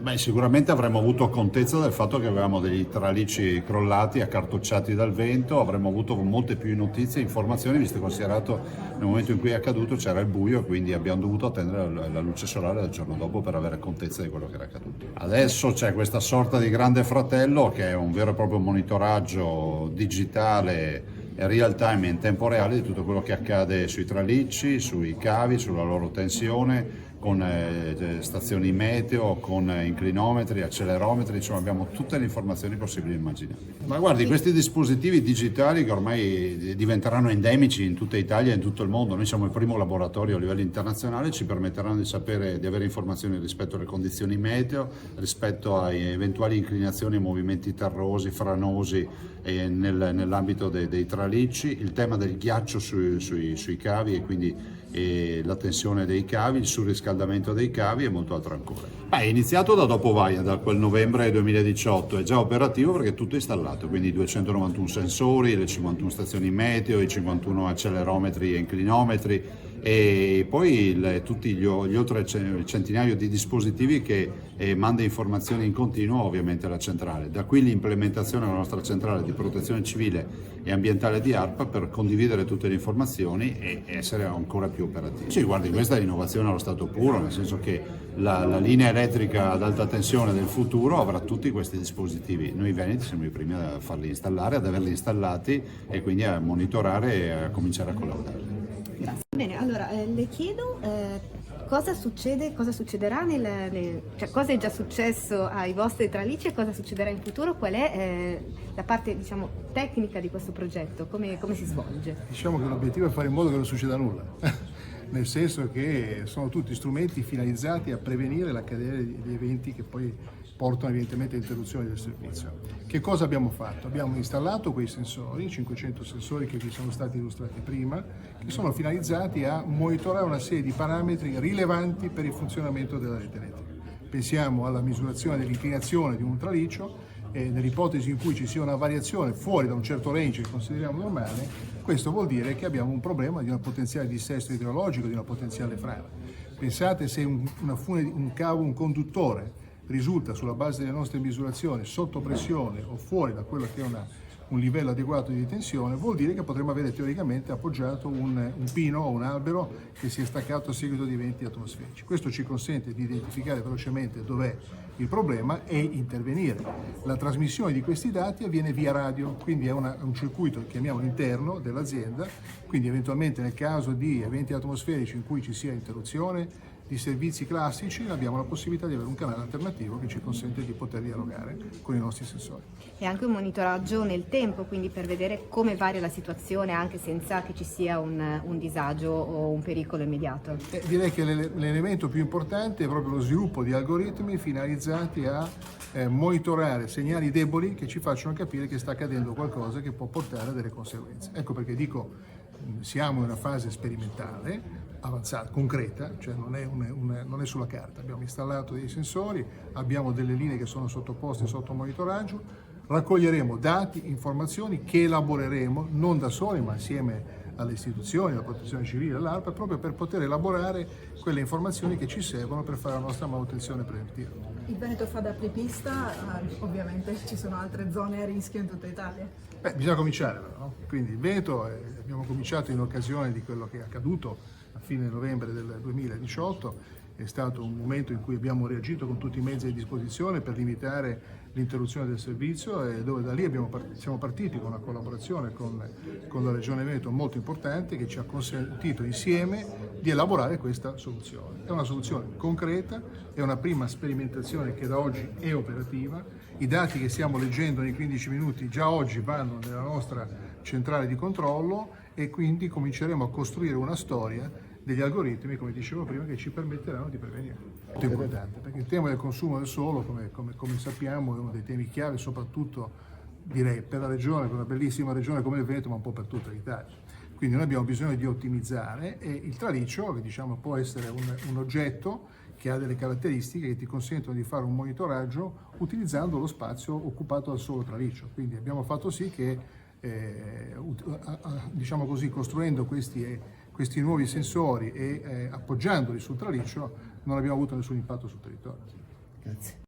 Beh, sicuramente avremmo avuto contezza del fatto che avevamo degli tralicci crollati, accartocciati dal vento, avremmo avuto molte più notizie e informazioni, visto e considerato nel momento in cui è accaduto c'era il buio e quindi abbiamo dovuto attendere la luce solare del giorno dopo per avere contezza di quello che era accaduto. Adesso c'è questa sorta di grande fratello che è un vero e proprio monitoraggio digitale real time in tempo reale di tutto quello che accade sui tralicci, sui cavi, sulla loro tensione, con stazioni meteo, con inclinometri, accelerometri, insomma abbiamo tutte le informazioni possibili e immaginabili. Ma guardi, questi dispositivi digitali che ormai diventeranno endemici in tutta Italia e in tutto il mondo, noi siamo il primo laboratorio a livello internazionale, ci permetteranno di sapere, di avere informazioni rispetto alle condizioni meteo, rispetto a eventuali inclinazioni e movimenti terrosi, franosi nell'ambito dei tralicci, il tema del ghiaccio sui cavi e quindi la tensione dei cavi, il surriscaldamento dei cavi e molto altro ancora. È iniziato da dopo Vaia, da quel novembre 2018, è già operativo perché è tutto installato, quindi i 291 sensori, le 51 stazioni meteo, i 51 accelerometri e inclinometri e poi tutti gli oltre centinaio di dispositivi che manda informazioni in continuo ovviamente alla centrale. Da qui l'implementazione della nostra centrale di protezione civile e ambientale di ARPA per condividere tutte le informazioni e essere ancora più operativi. Sì, guardi, questa è l'innovazione allo stato puro, nel senso che la linea elettrica ad alta tensione del futuro avrà tutti questi dispositivi. Noi veneti siamo i primi a farli installare, ad averli installati e quindi a monitorare e a cominciare a collaborare. Grazie. Bene, allora le chiedo cosa succede, cosa succederà cioè cosa è già successo ai vostri tralicci e cosa succederà in futuro, qual è la parte diciamo tecnica di questo progetto, come si svolge? Diciamo che l'obiettivo è fare in modo che non succeda nulla, nel senso che sono tutti strumenti finalizzati a prevenire l'accadere di eventi che poi portano evidentemente all'interruzione del servizio. Che cosa abbiamo fatto? Abbiamo installato quei sensori, 500 sensori che vi sono stati illustrati prima, che sono finalizzati a monitorare una serie di parametri rilevanti per il funzionamento della rete elettrica. Pensiamo alla misurazione dell'inclinazione di un traliccio e nell'ipotesi in cui ci sia una variazione fuori da un certo range che consideriamo normale, questo vuol dire che abbiamo un problema di un potenziale dissesto idrologico, di una potenziale frana. Pensate se un cavo, un conduttore risulta sulla base delle nostre misurazioni sotto pressione o fuori da quello che è un livello adeguato di tensione, vuol dire che potremmo avere teoricamente appoggiato un pino o un albero che si è staccato a seguito di eventi atmosferici. Questo ci consente di identificare velocemente dov'è il problema e intervenire. La trasmissione di questi dati avviene via radio, quindi è un circuito, chiamiamolo interno, dell'azienda, quindi eventualmente nel caso di eventi atmosferici in cui ci sia interruzione di servizi classici abbiamo la possibilità di avere un canale alternativo che ci consente di poter dialogare con i nostri sensori. E anche un monitoraggio nel tempo, quindi per vedere come varia la situazione anche senza che ci sia un disagio o un pericolo immediato. Direi che l'elemento più importante è proprio lo sviluppo di algoritmi finalizzati a monitorare segnali deboli che ci facciano capire che sta accadendo qualcosa che può portare a delle conseguenze. Ecco perché dico, siamo in una fase sperimentale, avanzata, concreta, cioè non è sulla carta. Abbiamo installato dei sensori, abbiamo delle linee che sono sottoposte sotto monitoraggio, raccoglieremo dati, informazioni che elaboreremo non da soli ma assieme alle istituzioni, alla protezione civile, all'ARPA, proprio per poter elaborare quelle informazioni che ci servono per fare la nostra manutenzione preventiva. Il Veneto fa da apripista, ovviamente ci sono altre zone a rischio in tutta Italia. Bisogna cominciare però, no? Quindi il Veneto, abbiamo cominciato in occasione di quello che è accaduto a fine novembre del 2018, è stato un momento in cui abbiamo reagito con tutti i mezzi a disposizione per limitare l'interruzione del servizio e dove da lì siamo partiti con una collaborazione con la Regione Veneto molto importante che ci ha consentito insieme di elaborare questa soluzione. È una soluzione concreta, è una prima sperimentazione che da oggi è operativa, i dati che stiamo leggendo nei 15 minuti già oggi vanno nella nostra centrale di controllo e quindi cominceremo a costruire una storia degli algoritmi, come dicevo prima, che ci permetteranno di prevenire. Molto importante, perché il tema del consumo del suolo, come sappiamo, è uno dei temi chiave, soprattutto direi per la regione, per una bellissima regione come il Veneto, ma un po' per tutta l'Italia. Quindi noi abbiamo bisogno di ottimizzare e il traliccio, che diciamo può essere un oggetto che ha delle caratteristiche che ti consentono di fare un monitoraggio utilizzando lo spazio occupato dal solo traliccio. Quindi abbiamo fatto sì che diciamo così, costruendo questi nuovi sensori e appoggiandoli sul traliccio non abbiamo avuto nessun impatto sul territorio. Grazie.